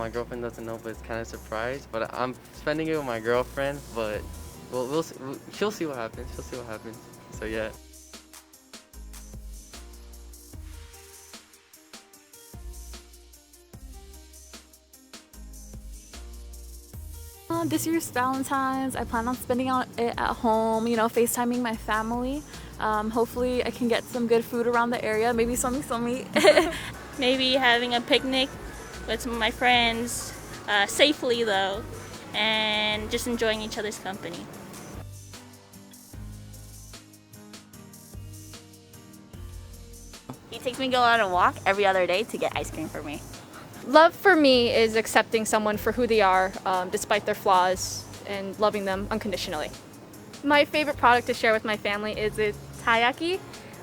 my girlfriend doesn't know, but it's kind of a surprise. But I'm spending it with my girlfriend, but she'll see what happens. She'll see what happens. So yeah. This year's Valentine's, I plan on spending it at home, you know, FaceTiming my family. Hopefully I can get some good food around the area, maybe SomiSomi. Maybe having a picnic with some of my friends, safely though, and just enjoying each other's company. He takes me to go on a walk every other day to get ice cream for me. Love for me is accepting someone for who they are, despite their flaws, and loving them unconditionally. My favorite product to share with my family is a taiyaki.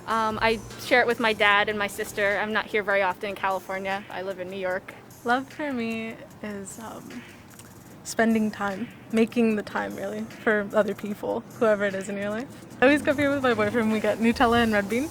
I share it with my dad and my sister. I'm not here very often in California. I live in New York. Love for me is spending time, making the time really for other people, whoever it is in your life. I always come here with my boyfriend. We get Nutella and red bean.